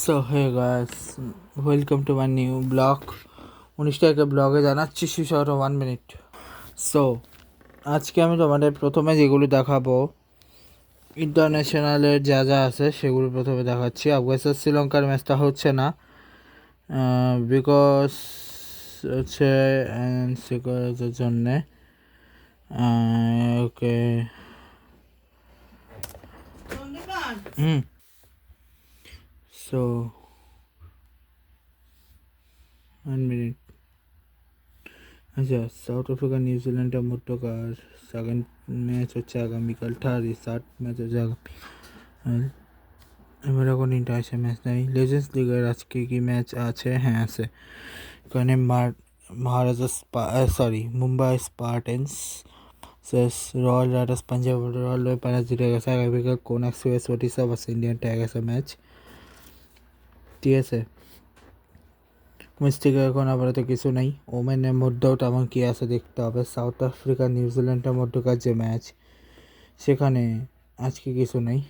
So hey guys, welcome to my new blog. 19 টাকে ব্লগে জানাচ্ছি সুস্বাগত 1 মিনিট। সো আজকে আমি তোমাদের প্রথমে যেগুলো দেখাবো, ইন্টারন্যাশনালের যা যা আছে সেগুলো প্রথমে দেখাচ্ছি। আফগানিস্তান শ্রীলঙ্কার ম্যাচটা হচ্ছে না বিকজ হচ্ছে সিকিউরিটির জন্যে। ওকে, সো 1 মিনিট। আচ্ছা, সাউথ আফ্রিকা নিউজিল্যান্ডের মধ্যকার সেকেন্ড ম্যাচ হচ্ছে আগামীকাল 3rd ম্যাচ হচ্ছে আগামীকাল। এবার এখন ইন্টারন্যাশনাল ম্যাচ নেই। লেজেন্ডস লিগের আজকে কি ম্যাচ আছে? হ্যাঁ আছে। এখানে Mumbai Spartans Royal Riders Punjab Royal Punjab জিতে গেছে। আগামীকাল কোন এক্সপ্রেস ওডিশা বাস ইন্ডিয়ান টাইগার্সের ম্যাচ, ঠিক আছে। ম্যাচ থেকে এখন আপাতত কিছু নেই। ওমেনের মধ্যেও তেমন কী আছে দেখতে হবে। সাউথ আফ্রিকা নিউজিল্যান্ডের মধ্যকার যে ম্যাচ, সেখানে আজকে কিছু নেই।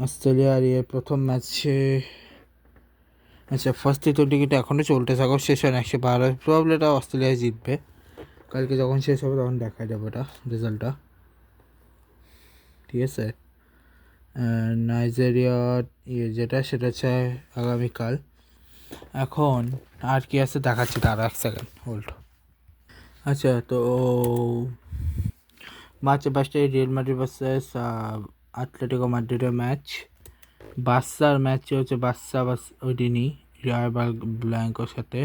অস্ট্রেলিয়ার প্রথম ম্যাচে, আচ্ছা ফার্স্ট টি20 এখনও চলতে থাকো, শেষ হয় না 112। প্রবলেম এটা অস্ট্রেলিয়া জিতবে। কালকে যখন শেষ হবে তখন দেখা যাবে ওটা রেজাল্টটা, ঠিক আছে। নাইজেরিয়ার যেটা সেটা হচ্ছে আগামীকাল। এখন আর কি আছে দেখাচ্ছি, তার 1 সেকেন্ড হোল্ড। আচ্ছা, তো March 22 Real Madrid versus Atletico মাদ্রিদের ম্যাচ। বার্সার ম্যাচ হচ্ছে বার্সা ওই দিনই রিয়াল ব্ল্যাঙ্কোর সাথে।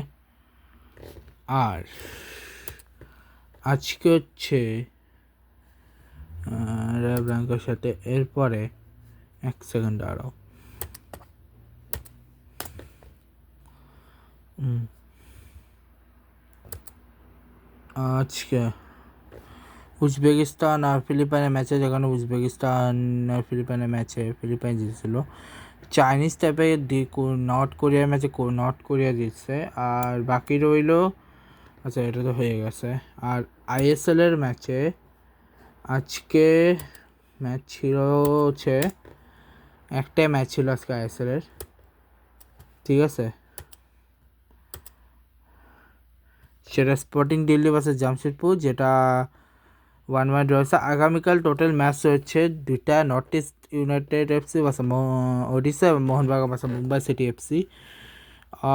আর আজকে হচ্ছে রিয়াল ব্ল্যাঙ্কোর সাথে। এরপরে 1 সেকেন্ড দাঁড়াও। আজকে উজবেকিস্তান আর ফিলিপাইনের ম্যাচে, যেখানে উজবেকিস্তান আর ফিলিপাইনের ম্যাচে ফিলিপাইন জিতেছিল। চাইনিজ টাইপে নর্থ কোরিয়ার ম্যাচে নর্থ কোরিয়া জিতছে। আর বাকি রইল, আচ্ছা এটা তো হয়ে গেছে। আর আইএসএলের ম্যাচে আজকে ম্যাচ ছিল হচ্ছে, একটাই ম্যাচ ছিল আজকে আইএসএলের, ঠিক আছে। সেটা স্পোর্টিং দিল্লি ভার্সেস জামশেদপুর, যেটা 1-1 রয়েছে। আগামীকাল টোটাল ম্যাচ হচ্ছে 2টা, North East United FC versus Odisha এবং Mohun Bagan versus Mumbai City FC.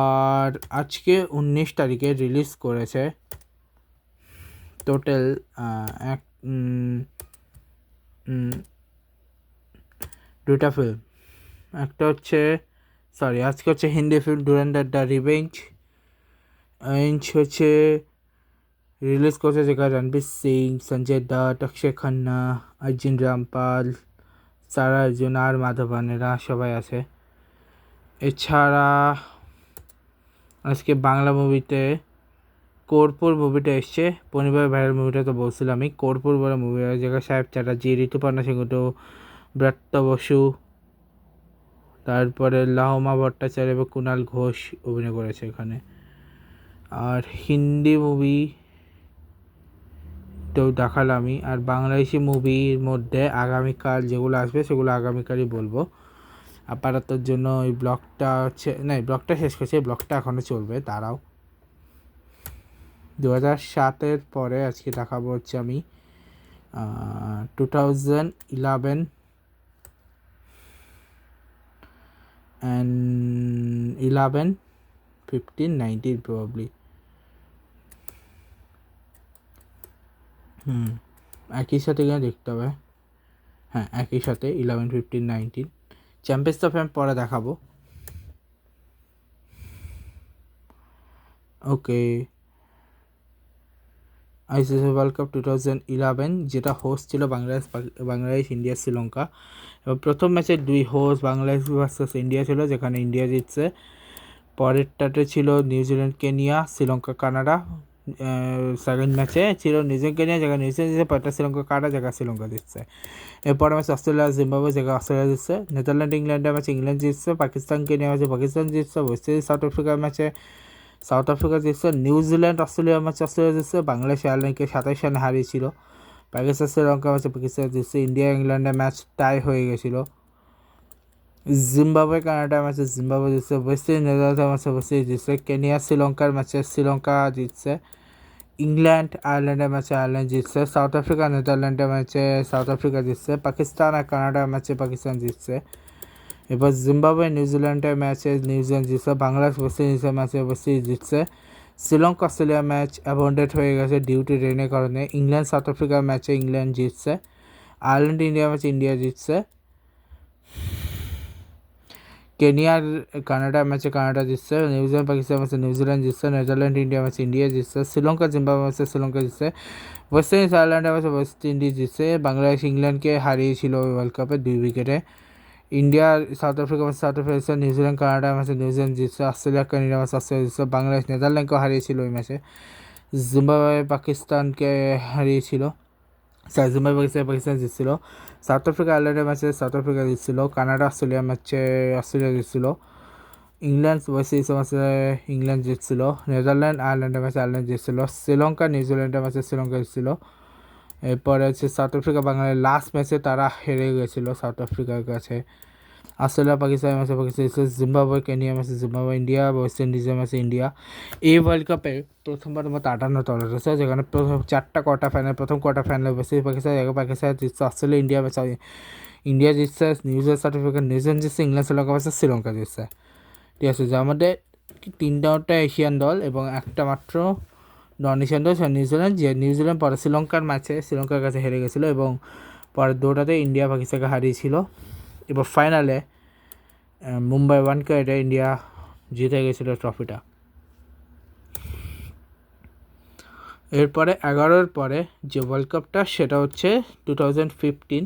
আর আজকে 19 তারিখে রিলিজ করেছে টোটাল এক 2টা ফিল্ম। একটা হচ্ছে আজকে হচ্ছে হিন্দি ফিল্ম ডুরেন্ডার দ্য রিভেঞ্জ হচ্ছে রিলিজ করছে, যেখানে রণবীর সিং, সঞ্জয় দত্ত, অক্ষয় খান্না, অর্জুন রামপাল, সারা অর্জুন আর মাধবানেরা সবাই আছে। এছাড়া আজকে বাংলা মুভিতে কর্পূর মুভিটা এসছে। পরিবার ভাইরাল মুভিটা তো বলছিলাম আমি, কর্পূর বলে মুভি, যেখানে সাহেব চ্যাটার্জি, ঋতুপর্ণা সেনগুপ্ত, ব্রাত্য বসু, তারপরে লাহমা ভট্টাচার্য এবং কুণাল ঘোষ অভিনয় করেছে এখানে। আর হিন্দি মুভি তো দেখালামই। আর বাংলাদেশি মুভির মধ্যে আগামীকাল যেগুলো আসবে সেগুলো আগামীকালই বলবো। আপাততর জন্য এই ব্লগটা হচ্ছে না, এই ব্লগটা শেষ করছে, এই ব্লগটা এখনও চলবে, দাঁড়াও। 2007-এর পরে আজকে দেখাবো হচ্ছে আমি 2011 and 11, 15, 19 প্রবাবলি। একই সাথে কিনা দেখতে হবে। হ্যাঁ, একই সাথে 11, 15, 19 চ্যাম্পিয়ন্স অফ ফেম পরে দেখাবো। ওকে, আইসিসি ওয়ার্ল্ড কাপ 2011, যেটা হোস্ট ছিল বাংলাদেশ, ইন্ডিয়া, শ্রীলঙ্কা। এবং প্রথম ম্যাচে 2 হোস্ট বাংলাদেশ ভার্সেস ইন্ডিয়া ছিল, যেখানে ইন্ডিয়া জিতছে। পরেরটাতে ছিল New Zealand Kenya, Sri Lanka Canada. Second ম্যাচে ছিল নিউজিল্যান্ড কেনিয়া, যেখানে নিউজিল্যান্ড জিতছে। পরেরটা শ্রীলঙ্কা কানাডা, যেখানে শ্রীলঙ্কা জিতছে। এরপরে ম্যাচ অস্ট্রেলিয়া জিম্বাবুয়ে, যেখানে অস্ট্রেলিয়া জিতছে। নেদারল্যান্ড ইংল্যান্ডের ম্যাচে ইংল্যান্ড জিতছে। পাকিস্তান কেনিয়া ম্যাচে পাকিস্তান জিতছে। ওয়েস্ট ইন্ডিজ সাউথ আফ্রিকার ম্যাচে সাউথ আফ্রিকা জিতছে। নিউজিল্যান্ড অস্ট্রেলিয়ার ম্যাচে অস্ট্রেলিয়া জিতছে। বাংলাদেশ এয়ারলাইনকে 27 রানে হারিয়েছিল। পাকিস্তান শ্রীলঙ্কা ম্যাচে পাকিস্তান জিতছে। ইন্ডিয়া ইংল্যান্ডের ম্যাচ টাই হয়ে গেছিলো। জিম্বাবুয়ে কানাডার ম্যাচে জিম্বাবুয়ে জিতছে, ওয়েস্ট ইন্ডিজ নেদারল্যান্ডের ম্যাচে ওয়েস্ট ইন্ডিজ জিতছে, কেনিয়া শ্রীলঙ্কার ম্যাচে শ্রীলঙ্কা জিতছে, ইংল্যান্ড আয়ারল্যান্ডের ম্যাচে আয়ারল্যান্ড জিতছে, সাউথ আফ্রিকা নেদারল্যান্ডের ম্যাচে সাউথ আফ্রিকা জিতছে, পাকিস্তান আর কানাডার ম্যাচে পাকিস্তান জিতছে। এবার জিম্বাবুয়ে নিউজিল্যান্ডের ম্যাচে নিউজিল্যান্ড জিতছে, বাংলাদেশ ওয়েস্ট ইন্ডিজের ম্যাচে ওয়েস্ট ইন্ডিজ জিতছে, শ্রীলঙ্কা অস্ট্রেলিয়ার ম্যাচ অ্যাবন্ডেড হয়ে গেছে ডিউটি রেনের কারণে, ইংল্যান্ড সাউথ আফ্রিকার ম্যাচে ইংল্যান্ড জিতছে, আয়ারল্যান্ড ইন্ডিয়ার ম্যাচে ইন্ডিয়া জিতছে, কেনিয়ার কানাডার ম্যাচে কানাডা জিতছে, নিউজিল্যান্ড পাকিস্তান ম্যাচে নিউজিল্যান্ড জিতছে, নেদারল্যান্ড ইন্ডিয়া ম্যাচে ইন্ডিয়া জিতছে, শ্রীলঙ্কা জিম্বাবুয়ে ম্যাচে শ্রীলঙ্কা জিতছে, ওয়েস্ট ইন্ডিজ আয়ারল্যান্ডের ম্যাচে ওয়েস্ট ইন্ডিজ জিতছে, বাংলাদেশ ইংল্যান্ডকে হারিয়েছিল ওয়ার্ল্ড কাপে 2 উইকেটে, ইন্ডিয়া সাউথ আফ্রিকা ম্যাচে সাউথ আফ্রিকা জিতছে, নিউজিল্যান্ড কানাডা ম্যাচে নিউজিল্যান্ড জিতছে, অস্ট্রেলিয়া কানাডা ম্যাচে অস্ট্রেলিয়া জিতছে, বাংলাদেশ নেদারল্যান্ডকেও হারিয়েছিল ওই ম্যাচে, জিম্বাবুয়ে পাকিস্তানকে হারিয়েছিল, জিম্বাবুয়ে পাকিস্তান জিতছিল, সাউথ আফ্রিকা আয়ারল্যান্ডের ম্যাচে সাউথ আফ্রিকা জিতছিল, কানাডা অস্ট্রেলিয়ার ম্যাচে অস্ট্রেলিয়া জিতছিল, ইংল্যান্ড ওয়েস্ট ইন্ডিজের ম্যাচে ইংল্যান্ড জিতছিল, নেদারল্যান্ড আয়ারল্যান্ডের ম্যাচে আয়ারল্যান্ড জিতছিল, শ্রীলঙ্কা নিউজিল্যান্ডের ম্যাচে শ্রীলঙ্কা জিতছিল, এরপরে হচ্ছে সাউথ আফ্রিকা বাংলাদেশ লাস্ট ম্যাচে তারা হেরে গেছিলো সাউথ আফ্রিকার কাছে, অস্ট্রেলিয়া পাকিস্তানের ম্যাচে পাকিস্তান জিতছে, জিম্বাবুয়ে কেনিয়া ম্যাচে জিম্বাবুয়ে, ইন্ডিয়া ওয়েস্ট ইন্ডিজের ম্যাচে ইন্ডিয়া। এই ওয়ার্ল্ড কাপে প্রথমবার মতো 58 রয়েছে, যেখানে প্রথম 4টা কোয়ার্টার ফাইনাল, প্রথম কোয়ার্টার ফাইনালে ওয়েস্ট ইন্ডিজ পাকিস্তান, পাকিস্তান জিতছে, অস্ট্রেলিয়া ইন্ডিয়া ম্যাচে ইন্ডিয়া জিতছে, নিউজিল্যান্ড সাউথ আফ্রিকা নিউজিল্যান্ড জিতছে, ইংল্যান্ড শ্রীলঙ্কা ম্যাচে শ্রীলঙ্কা জিতছে। ঠিক আছে, যে আমাদের 3টা এশিয়ান দল এবং একটা মাত্র নন এশিয়ান দল নিউজিল্যান্ড, যে নিউজিল্যান্ড পরে শ্রীলঙ্কার ম্যাচে শ্রীলঙ্কার কাছে হেরে গেছিলো এবং পরের 2টাতে ইন্ডিয়া পাকিস্তানকে হারিয়েছিল। এবার ফাইনালে মুম্বাই ওয়ানকেটে ইন্ডিয়া জিতে গেছিলো ট্রফিটা। এরপরে 11-এর পরে যে ওয়ার্ল্ড কাপটা সেটা হচ্ছে 2015।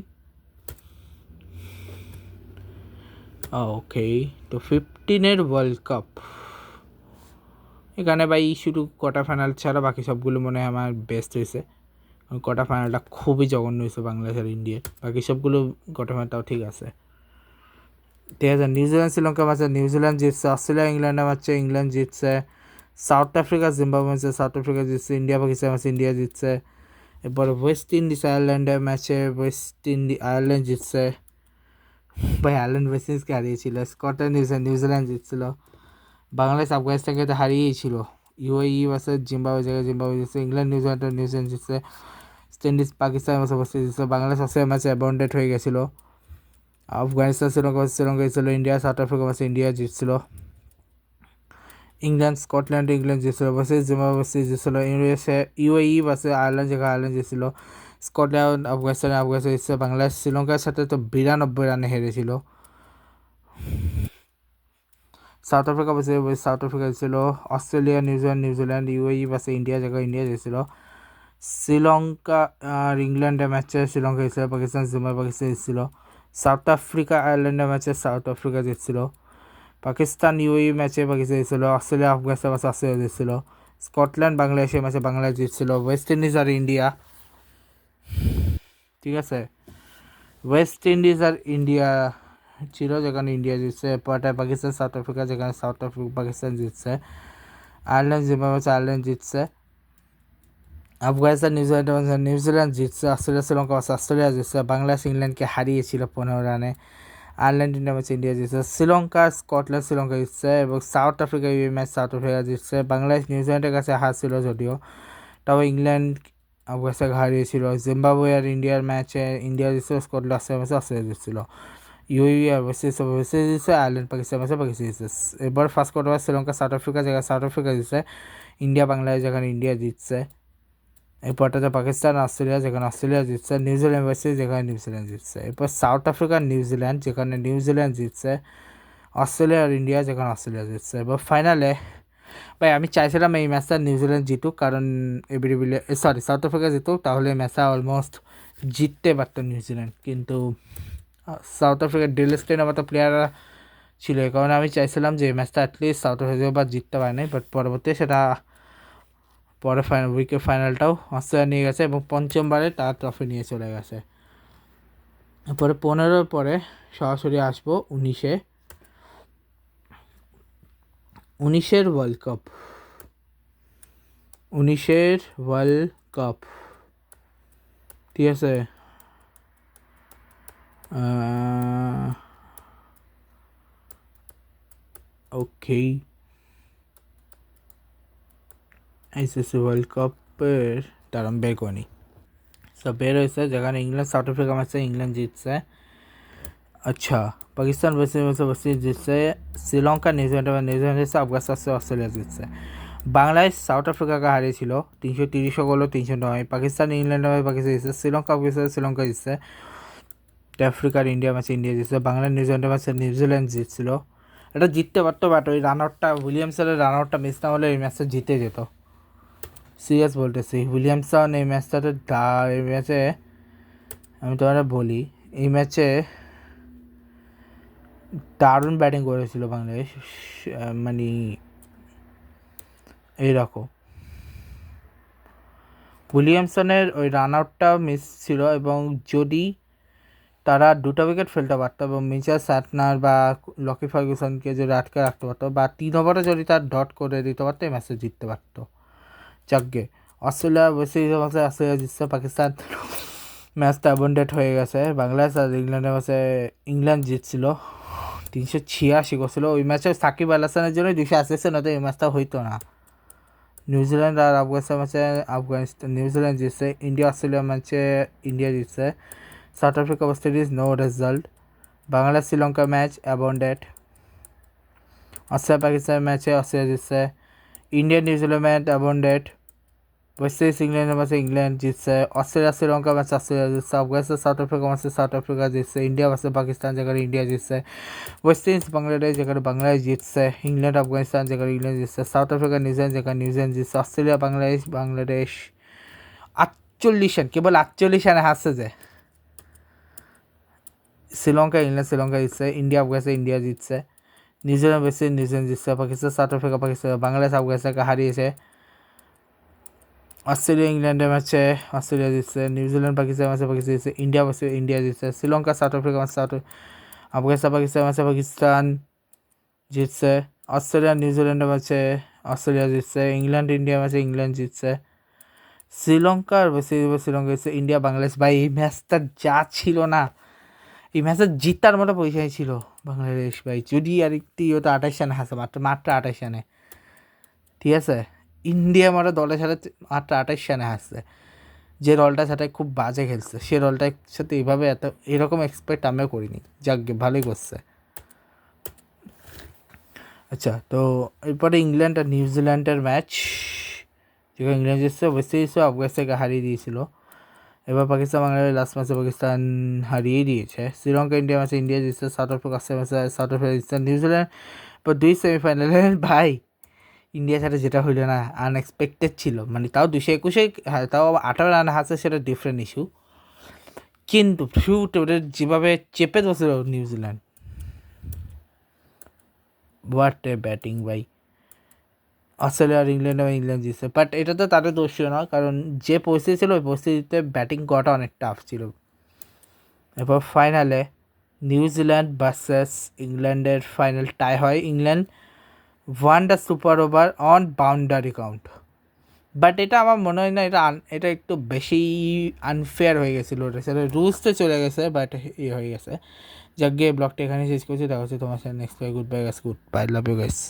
ওকে, তো 15-এর ওয়ার্ল্ড কাপ এখানে ভাই শুধু কোয়ার্টার ফাইনাল ছাড়া বাকি সবগুলো মনে হয় আমার বেস্ট হয়েছে। কোয়ার্টার ফাইনালটা খুবই জঘন্য হয়েছে বাংলাদেশ আর ইন্ডিয়ার, বাকি সবগুলো কোয়ার্টার ফাইনালটাও ঠিক আছে। ঠিক আছে, নিউজিল্যান্ড শ্রীলঙ্কা ম্যাচে নিউজিল্যান্ড জিতছে, অস্ট্রেলিয়া ইংল্যান্ডের ম্যাচে ইংল্যান্ড জিতছে, সাউথ আফ্রিকা জিম্বাবুয়ে ম্যাচে সাউথ আফ্রিকা জিতছে, ইন্ডিয়া পাকিস্তান ম্যাচে ইন্ডিয়া জিতছে, এরপরে ওয়েস্ট ইন্ডিজ আয়ারল্যান্ডের ম্যাচে আয়ারল্যান্ড জিতছে, ভাই আয়ারল্যান্ড ওয়েস্ট ইন্ডিজকে হারিয়েছিল, স্কটল্যান্ড নিউজিল্যান্ড জিতছিল, বাংলাদেশ আফগানিস্তানকে তো হারিয়েছিল, ইউএই ভার্সেস জিম্বাবুয়ে জায়গায় জিম্বাবুয়ে জিতছে, ইংল্যান্ড নিউজিল্যান্ড জিতছে, ওয়েস্ট ইন্ডিজ পাকিস্তান ম্যাচে ওয়েস্ট ইন্ডিজ জিতছে, বাংলাদেশ অস্ট্রেলিয়া ম্যাচে অ্যাবন্ডেড হয়ে গেছিলো, আফগানিস্তান শ্রীলঙ্কা শ্রীলঙ্কা জিতছিল, ইন্ডিয়া সাউথ আফ্রিকা ম্যাচে ইন্ডিয়া জিতছিল, ইংল্যান্ড স্কটল্যান্ড ইংল্যান্ড জিতছিল, ভার্সেস জিম্বাবুয়ে জিতছিল, ইউএই ভার্সেস আয়ারল্যান্ড যেখানে আয়ারল্যান্ড জিতছিল, স্কটল্যান্ড আফগানিস্তান জিতছে, বাংলাদেশ শ্রীলঙ্কার সাথে তো 92 রানে হেরেছিল, South Africa versus South Africa জিতছিল, Australia New Zealand UAE versus India জায়গায় ইন্ডিয়া জিতছিল, শ্রীলঙ্কা আর ইংল্যান্ডের ম্যাচে শ্রীলঙ্কা জিতছিল, পাকিস্তান পাকিস্তান জিতছিল, সাউথ আফ্রিকা আয়ারল্যান্ডের ম্যাচে সাউথ আফ্রিকা জিতছিল, পাকিস্তান ইউএই ম্যাচে পাকিস্তান জিতছিল, অস্ট্রেলিয়া আফগানিস্তান ম্যাচে অস্ট্রেলিয়া জিতছিল, স্কটল্যান্ড বাংলাদেশের ম্যাচে বাংলাদেশ জিতছিল, ওয়েস্ট ইন্ডিজ আর ইন্ডিয়া, ঠিক আছে, ওয়েস্ট ইন্ডিজ আর ইন্ডিয়া ছিল যেখানে ইন্ডিয়া জিতছে, পরে পাকিস্তান সাউথ আফ্রিকা যেখানে সাউথ আফ্রিকা পাকিস্তান জিতছে, আয়ারল্যান্ড জিম্বাবুয়ে আয়ারল্যান্ড জিতছে, আফগানিস্তান নিউজিল্যান্ড জিতছে, অস্ট্রেলিয়া শ্রীলঙ্কা অস্ট্রেলিয়া জিতছে, বাংলাদেশ ইংল্যান্ডকে হারিয়েছিল 15 রানে, আয়ারল্যান্ড ইন্ডিয়া ম্যাচ ইন্ডিয়া জিতছে, শ্রীলঙ্কা স্কটল্যান্ড শ্রীলঙ্কা জিতছে এবং সাউথ আফ্রিকা ইউ ম্যাচ সাউথ আফ্রিকা জিতছে, বাংলাদেশ নিউজিল্যান্ডের কাছে হারছিল যদিও, তবে ইংল্যান্ড আফগানিস্তানকে হারিয়েছিল, জিম্বাবুয়ে আর ইন্ডিয়ার ম্যাচে ইন্ডিয়া জিতছিল, স্কটল্যান্ড অস্ট্রেলিয়া ম্যাচে অস্ট্রেলিয়া জিতছিল, ইউএই ওয়েস্ট জিতছে, আয়ারল্যান্ড পাকিস্তান ম্যাচে পাকিস্তান জিতছে। এবার first quarter Sri Lanka south Africa জায়গায় সাউথ আফ্রিকা জিতছে, ইন্ডিয়া বাংলাদেশ যেখানে ইন্ডিয়া জিতছে, এরপরটাতে পাকিস্তান অস্ট্রেলিয়া যেখানে অস্ট্রেলিয়া জিতছে, নিউজিল্যান্ড ওয়েস্ট ইন্ডিজ যেখানে নিউজিল্যান্ড জিতছে, এরপর সাউথ আফ্রিকা নিউজিল্যান্ড যেখানে নিউজিল্যান্ড জিতছে, অস্ট্রেলিয়া আর ইন্ডিয়া যেখানে অস্ট্রেলিয়া জিতছে। এবার ফাইনালে ভাই আমি চাইছিলাম এই ম্যাচটা নিউজিল্যান্ড জিতুক, কারণ সাউথ আফ্রিকা জিতুক, তাহলে এই ম্যাচটা অলমোস্ট জিততে পারত নিউজিল্যান্ড, কিন্তু সাউথ আফ্রিকার ডেল স্টেনের মতো প্লেয়াররা ছিল, এই কারণে আমি চাইছিলাম যে এই ম্যাচটা অ্যাটলিস্ট সাউথ আফ্রিকা বা জিততে পারে নাই, বাট পরবর্তী সেটা পরে উইকেট ফাইনালটাও অস্ট্রেলিয়া নিয়ে গেছে এবং পঞ্চমবারে তার ট্রফি নিয়ে চলে গেছে। পরে 15-এর পরে সরাসরি আসবো 19-এর ওয়ার্ল্ড কাপ। 19-এর ওয়ার্ল্ড কাপ, ঠিক আছে, ওকে, আইসিসি ওয়ার্ল্ড কাপের তারা বের করি সব বের হয়েছে, যেখানে ইংল্যান্ড সাউথ আফ্রিকা ম্যাচে ইংল্যান্ড জিতছে। আচ্ছা, পাকিস্তান ওয়েস্ট জিতছে, শ্রীলঙ্কা নিউজিল্যান্ড জিতছে, আফগানিস্তান অস্ট্রেলিয়া জিতছে। বাংলাদেশ সাউথ আফ্রিকাকে হারিয়েছিল 330 গোল 309। পাকিস্তান ইংল্যান্ডের ম্যাচে পাকিস্তান জিতছে, শ্রীলঙ্কা শ্রীলঙ্কা জিতছে। আফ্রিকার ইন্ডিয়া ম্যাচে ইন্ডিয়া জিতছে। বাংলা নিউজিল্যান্ডের ম্যাচে নিউজিল্যান্ড জিতছিল। এটা জিততে পারতো, বাট ওই রান আউটটা উইলিয়ামসনের রান আউটটা মিস না হলে এই ম্যাচটা জিতে যেত। সিরিয়াস বলতেছি, উইলিয়ামসন এই ম্যাচটাতে এই ম্যাচে আমি তোমার বলি, এই ম্যাচে দারুণ ব্যাটিং করেছিল বাংলাদেশ। মানে এইরকম উইলিয়ামসনের ওই রান আউটটা মিস ছিল, এবং যদি তারা 2টা উইকেট ফেলতে পারতো এবং মিচেল স্যাটনার বা লকি ফার্গুসনকে যদি আটকে রাখতে পারতো বা 3 ওভারে যদি তার ডট করে দিতে পারতো, এই ম্যাচে জিততে পারতো। যাকগে, অস্ট্রেলিয়া ওয়েস্ট ইন্ডিজের ম্যাচে অস্ট্রেলিয়া জিতছে। পাকিস্তান ম্যাচটা অ্যাবন্ডেড হয়ে গেছে। বাংলাদেশ আর ইংল্যান্ডের ম্যাচে ইংল্যান্ড জিতছিল, 386 করছিল। ওই ম্যাচে সাকিব আল হাসানের জন্য 280 এসে, নয়তো এই ম্যাচটা হইতো না। নিউজিল্যান্ড আর আফগানিস্তান ম্যাচে নিউজিল্যান্ড জিতছে। ইন্ডিয়া অস্ট্রেলিয়া ম্যাচে ইন্ডিয়া জিতছে। South Africa West Indies no result. Bangladesh Sri Lanka match abandoned. Australia Pakistan ম্যাচে অস্ট্রেলিয়া জিতছে। India New Zealand match abandoned. West Indies ইংল্যান্ডের ম্যাচে ইংল্যান্ড জিতছে। অস্ট্রেলিয়া শ্রীলঙ্কা ম্যাচে অস্ট্রেলিয়া জিতছে। আফগানিস্তান সাউথ আফ্রিকা ম্যাচে সাউথ আফ্রিকা জিতছে। ইন্ডিয়া ম্যাচে পাকিস্তান, যেখানে ইন্ডিয়া জিতছে। ওয়েস্ট ইন্ডিজ বাংলাদেশ, যেখানে বাংলাদেশ জিতছে। ইংল্যান্ড আফগানিস্তান, যেখানে ইংল্যান্ড জিতছে। সাউথ আফ্রিকা নিউজিল্যান্ড, যেখানে নিউজিল্যান্ড জিতছে। অস্ট্রেলিয়া বাংলাদেশ 48 রান, কেবল 48 রানে হারছে যে। শ্রীলঙ্কা ইংল্যান্ড শ্রীলঙ্কা জিতছে। ইন্ডিয়া আফগানিস্তান ইন্ডিয়া জিতছে। নিউজিল্যান্ড ওয়েস্ট ইন্ডিজ নিউজিল্যান্ড জিতছে। পাকিস্তান সাউথ আফ্রিকা বাংলাদেশ আফগানিস্তানকে হারিয়েছে। অস্ট্রেলিয়া ইংল্যান্ডের ম্যাচে অস্ট্রেলিয়া জিতছে। নিউজিল্যান্ড পাকিস্তান ম্যাচে পাকিস্তান জিতছে। ইন্ডিয়া ম্যাচে ইন্ডিয়া জিতছে। শ্রীলঙ্কা সাউথ আফ্রিকা ম্যাচে আফগানিস্তান ম্যাচে পাকিস্তান জিতছে। অস্ট্রেলিয়া নিউজিল্যান্ডের ম্যাচে অস্ট্রেলিয়া জিতছে। ইংল্যান্ড ইন্ডিয়া ম্যাচে ইংল্যান্ড জিতছে। শ্রীলঙ্কার শ্রীলঙ্কা জিতছে। ইন্ডিয়া বাংলাদেশ, ভাই এই ম্যাচটা যা ছিল না, এই ম্যাচে জিতার মতো পরিচয় ছিল বাংলাদেশ ভাই। যদি আর একটি ওটা 28 রানে হাসে, মাত্র 28 রানে, ঠিক আছে। ইন্ডিয়া মারা দলের সাথে মাত্র 28 রানে হাসছে, যে দলটার সাথে খুব বাজে খেলছে, সে দলটার সাথে এইভাবে এরকম এক্সপেক্ট আমিও করিনি। যাক, ভালোই করছে। আচ্ছা, তো এরপরে ইংল্যান্ড আর নিউজিল্যান্ডের ম্যাচ, যেখানে ইংল্যান্ড জিতছে। ওয়েস্ট ইন্ডিজও আফগানিস্তানকে হারিয়ে দিয়েছিল। এবার পাকিস্তান বাংলাদেশ লাস্ট ম্যাচে পাকিস্তান হারিয়ে দিয়েছে। শ্রীলঙ্কা ইন্ডিয়া ম্যাচে ইন্ডিয়া জিতছে। সাউথ আফ্রিকা ম্যাচে সাউথ আফ্রিকা জিতছে। নিউজিল্যান্ড বা 2 সেমিফাইনালে ভাই ইন্ডিয়ার সাথে যেটা হইলো না, আনএক্সপেক্টেড ছিল। মানে তাও 221, হ্যাঁ তাও 18 রান হাসে, সেটা ডিফারেন্ট ইস্যু। কিন্তু ওদের যেভাবে চেপে ধরছিল নিউজিল্যান্ড, হোয়াট এ ব্যাটিং ভাই। অস্ট্রেলিয়া আর ইংল্যান্ড জিতছে, বাট এটা তো তাদের দোষ ছিল না, কারণ যে পরিস্থিতি ছিল ওই পরিস্থিতিতে ব্যাটিং করাটা অনেক টাফ ছিল। এরপর ফাইনালে নিউজিল্যান্ড ভার্সেস ইংল্যান্ডের ফাইনাল টাই হয়। England one the super over on boundary count, but এটা আমার মনে হয় না, এটা একটু বেশি আনফেয়ার হয়ে গেছিলো। সেটা রুলসতে চলে গেছে, বাট হয়ে গেছে। যাক গিয়ে ব্লগটা এখানে শেষ করছি। দেখা হচ্ছে তোমার সাথে next bye. Good bye guys, good bye, love you guys.